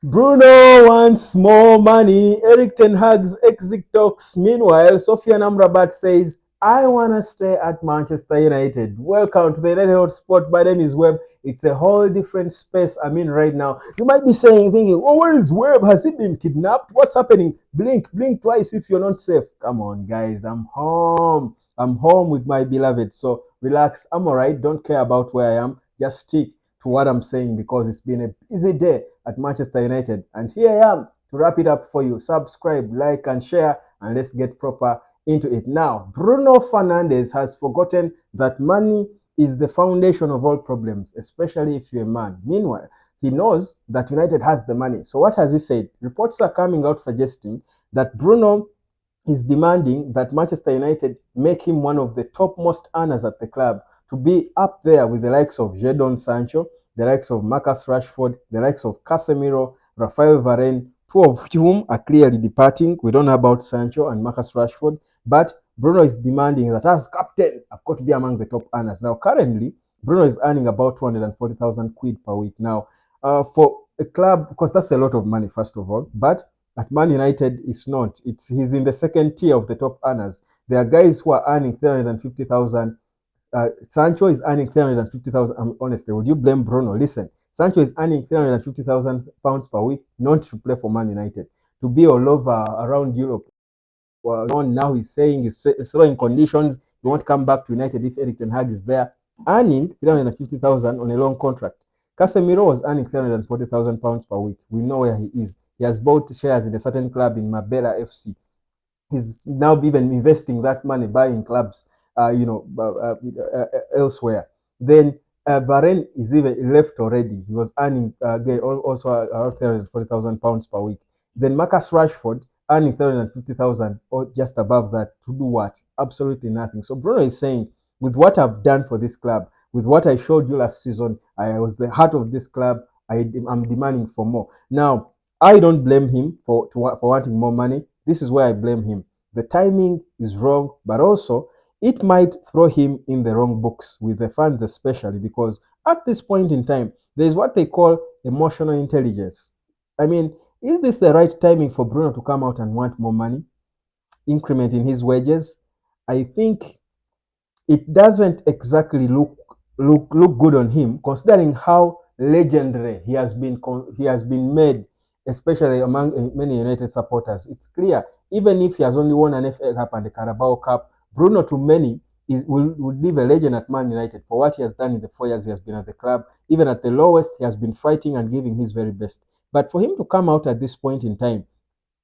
Bruno wants more money. Erik Ten Hag's exit talks. Meanwhile, Sofian Amrabat says, I want to stay at Manchester United. Welcome to the United Hotspot. My name is Webb. It's a whole different space I'm in right now. You might be saying, thinking, oh, where is Webb? Has he been kidnapped? What's happening? Blink twice if you're not safe. Come on, guys. I'm home. I'm home with my beloved. So relax. I'm all right. Don't care about where I am. Just stick to what I'm saying because it's been a busy day at Manchester United. And here I am to wrap it up for you. Subscribe, like, and share, and let's get proper into it. Now, Bruno Fernandes has forgotten that money is the foundation of all problems, especially if you're a man. Meanwhile, he knows that United has the money. So what has he said? Reports are coming out suggesting that Bruno is demanding that Manchester United make him one of the topmost earners at the club to be up there with the likes of Jadon Sancho, the likes of Marcus Rashford, the likes of Casemiro, Rafael Varane, two of whom are clearly departing. We don't know about Sancho and Marcus Rashford, but Bruno is demanding that as captain, I've got to be among the top earners. Now, currently, Bruno is earning about 240,000 quid per week. Now, for a club, because that's a lot of money, first of all, but at Man United, it's not. He's in the second tier of the top earners. There are guys who are earning 350,000. Sancho is earning 350,000. Honestly, would you blame Bruno? Listen, Sancho is earning 350,000 pounds per week, not to play for Man United, to be all over around Europe. Well, now he's saying he's throwing conditions. He won't come back to United if Erik Ten Hag is there, earning 350,000 on a long contract. Casemiro was earning 340,000 pounds per week. We know where he is. He has bought shares in a certain club in Marbella FC. He's now even investing that money buying clubs, elsewhere. Then Varane is even left already. He was earning also around 340,000 pounds per week. Then Marcus Rashford earning 350,000 or just above that to do what? Absolutely nothing. So Bruno is saying, with what I've done for this club, with what I showed you last season, I was the heart of this club. I'm demanding for more. Now, I don't blame him for wanting more money. This is where I blame him. The timing is wrong, but also it might throw him in the wrong books with the fans, especially because at this point in time, there is what they call emotional intelligence. I mean, is this the right timing for Bruno to come out and want more money, increment in his wages? I think it doesn't exactly look good on him, considering how legendary he has been made, especially among many United supporters. It's clear, even if he has only won an FA Cup and a Carabao Cup, Bruno to many will leave a legend at Man United for what he has done in the 4 years he has been at the club. Even at the lowest, he has been fighting and giving his very best. But for him to come out at this point in time,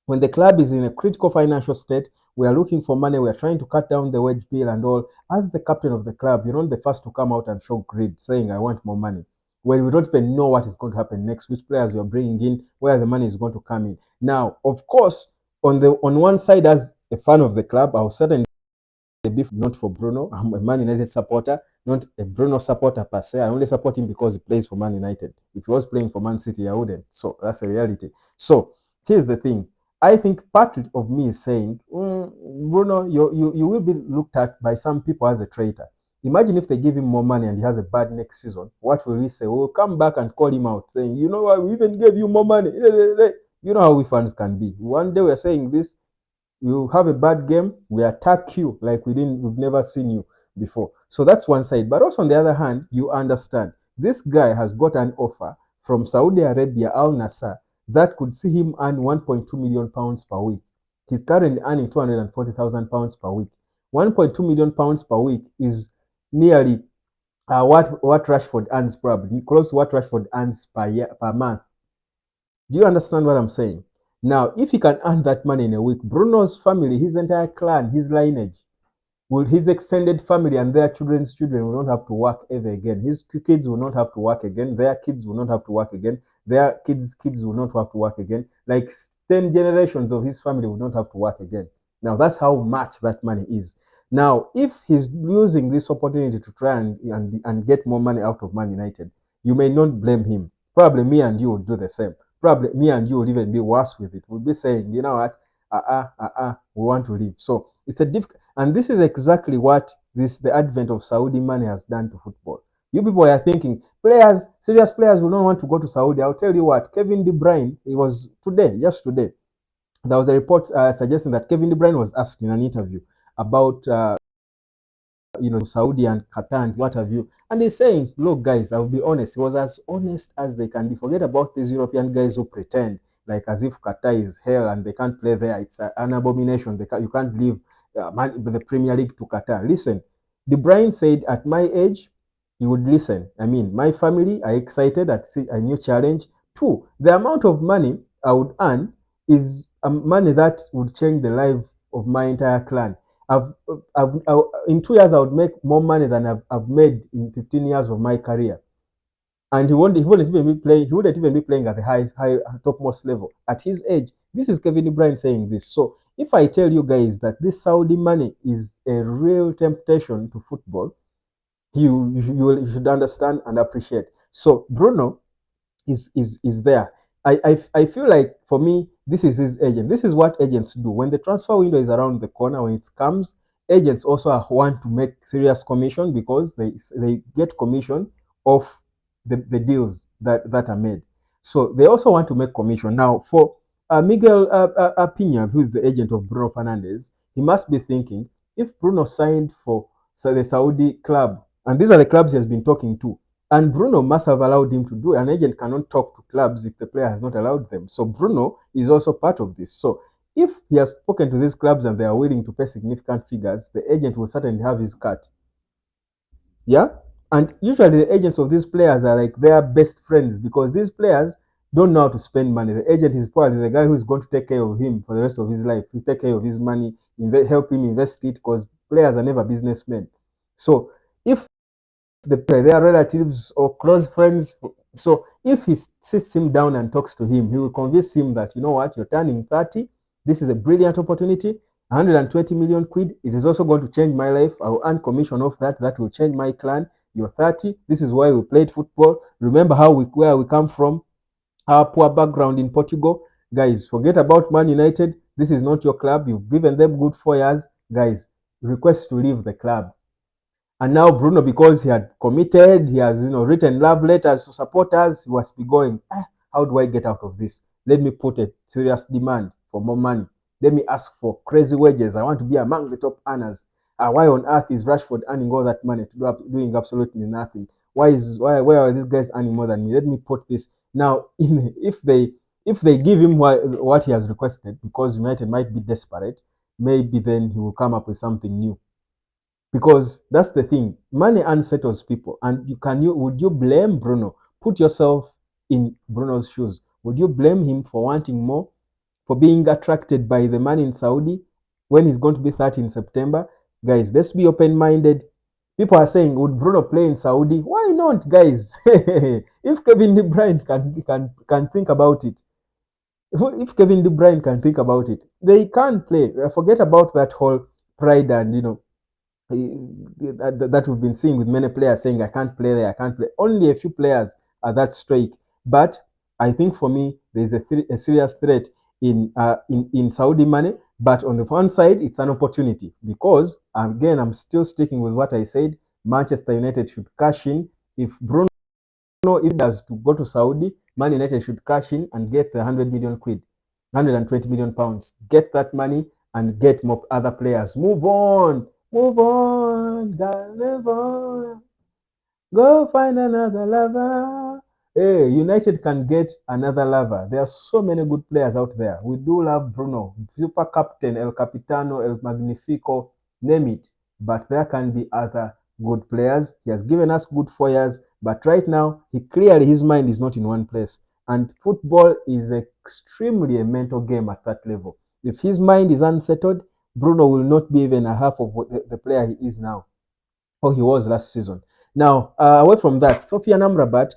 when the club is in a critical financial state, we are looking for money, we are trying to cut down the wage bill and all. As the captain of the club, you're not the first to come out and show greed, saying, I want more money. When we don't even know what is going to happen next, which players we are bringing in, where the money is going to come in. Now, of course, on one side, as a fan of the club, I'll certainly the beef not for Bruno. I'm a Man United supporter, not a Bruno supporter per se. I only support him because he plays for Man United. If he was playing for Man City, I wouldn't. So that's a reality. So here's the thing. I think part of me is saying, Bruno, you will be looked at by some people as a traitor. Imagine if they give him more money and he has a bad next season. What will we say? We'll come back and call him out, saying, you know what, we even gave you more money. You know how we fans can be. One day we're saying this, you have a bad game, we attack you like we've never seen you before. So that's one side. But also on the other hand, you understand this guy has got an offer from Saudi Arabia Al Nassr that could see him earn 1.2 million pounds per week. He's currently earning 240,000 pounds per week. 1.2 million pounds per week is nearly what Rashford earns, probably close to what Rashford earns per month. Do you understand what I'm saying? Now, if he can earn that money in a week, Bruno's family, his entire clan, his lineage, will his extended family and their children's children will not have to work ever again. His kids will not have to work again. Their kids will not have to work again. Their kids will not have to work again. Like 10 generations of his family will not have to work again. Now, that's how much that money is. Now, if he's using this opportunity to try and get more money out of Man United, you may not blame him. Probably me and you will do the same. Probably me and you will even be worse with it. We'll be saying, you know what, we want to leave. So it's a difficult, and this is exactly what the advent of Saudi money has done to football. You people are thinking players, serious players will not want to go to Saudi. I'll tell you what, Kevin De Bruyne, it was today, just today, there was a report suggesting that Kevin De Bruyne was asked in an interview about Saudi and Qatar and what have you. And he's saying, look, guys, I'll be honest. He was as honest as they can be. Forget about these European guys who pretend like as if Qatar is hell and they can't play there. It's an abomination. You can't leave the Premier League to Qatar. Listen, De Bruyne said, at my age, he would listen. I mean, my family are excited at a new challenge. Two, the amount of money I would earn is money that would change the life of my entire clan. I've, in 2 years, I would make more money than I've made in 15 years of my career. And he wouldn't even be playing at the high topmost level at his age. This is Kevin De Bruyne saying this. So if I tell you guys that this Saudi money is a real temptation to football, you should understand and appreciate. So Bruno is there. I feel like for me, this is his agent. This is what agents do. When the transfer window is around the corner, when it comes, agents also want to make serious commission because they get commission of the deals that are made. So they also want to make commission. Now, for Miguel Pina, who is the agent of Bruno Fernandes, he must be thinking if Bruno signed for the Saudi club, and these are the clubs he has been talking to, and Bruno must have allowed him to do it. An agent cannot talk to clubs if the player has not allowed them. So Bruno is also part of this. So if he has spoken to these clubs and they are willing to pay significant figures, the agent will certainly have his cut. Yeah? And usually the agents of these players are like their best friends because these players don't know how to spend money. The agent is probably the guy who is going to take care of him for the rest of his life. He's take care of his money, help him invest it because players are never businessmen. So if their relatives or close friends. So if he sits him down and talks to him, he will convince him that, you know what, you're turning 30. This is a brilliant opportunity. 120 million quid. It is also going to change my life. I will earn commission off that. That will change my clan. You're 30. This is why we played football. Remember where we come from, our poor background in Portugal. Guys, forget about Man United. This is not your club. You've given them good 4 years. Guys, request to leave the club. And now Bruno, because he had committed, he has written love letters to supporters, he was be going, how do I get out of this? Let me put a serious demand for more money. Let me ask for crazy wages. I want to be among the top earners. Why on earth is Rashford earning all that money doing absolutely nothing? Why are these guys earning more than me? Let me put this now. If they give him what he has requested, because United might be desperate, maybe then he will come up with something new. Because that's the thing, money unsettles people. And would you blame Bruno? Put yourself in Bruno's shoes. Would you blame him for wanting more, for being attracted by the man in Saudi when he's going to be 30 in September? Guys, let's be open-minded. People are saying, would Bruno play in Saudi? Why not, guys? If Kevin De Bruyne can think about it, if Kevin De Bruyne can think about it, they can play. Forget about that whole pride and that we've been seeing with many players saying, I can't play there, I can't play. Only a few players are that straight. But I think for me, there's a serious threat in Saudi money. But on the one side, it's an opportunity because, again, I'm still sticking with what I said. Manchester United should cash in. If Bruno if does to go to Saudi, Man United should cash in and get 100 million quid, 120 million pounds. Get that money and get more other players. Move on. Move on. Move on. Go find another lover. Hey, United can get another lover. There are so many good players out there. We do love Bruno, super captain, El Capitano, El Magnifico, name it. But there can be other good players. He has given us good 4 years, but right now, his mind is not in one place. And football is extremely a mental game at that level. If his mind is unsettled, Bruno will not be even a half of the player he is now, or he was last season. Now, away from that, Sofian Amrabat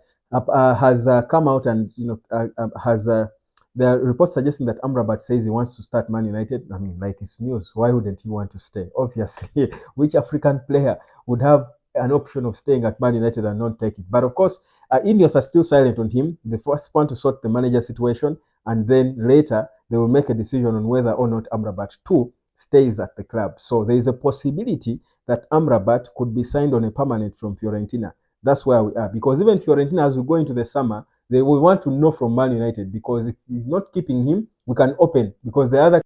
has come out and has there are reports suggesting that Amrabat says he wants to start Man United. I mean, like it's news. Why wouldn't he want to stay? Obviously, which African player would have an option of staying at Man United and not take it? But of course, Indians are still silent on him. The first want to sort the manager situation, and then later they will make a decision on whether or not Amrabat too stays at the club. So there is a possibility that Amrabat could be signed on a permanent from Fiorentina. That's where we are. Because even Fiorentina, as we go into the summer, they will want to know from Man United, because if you're not keeping him, we can open, because the other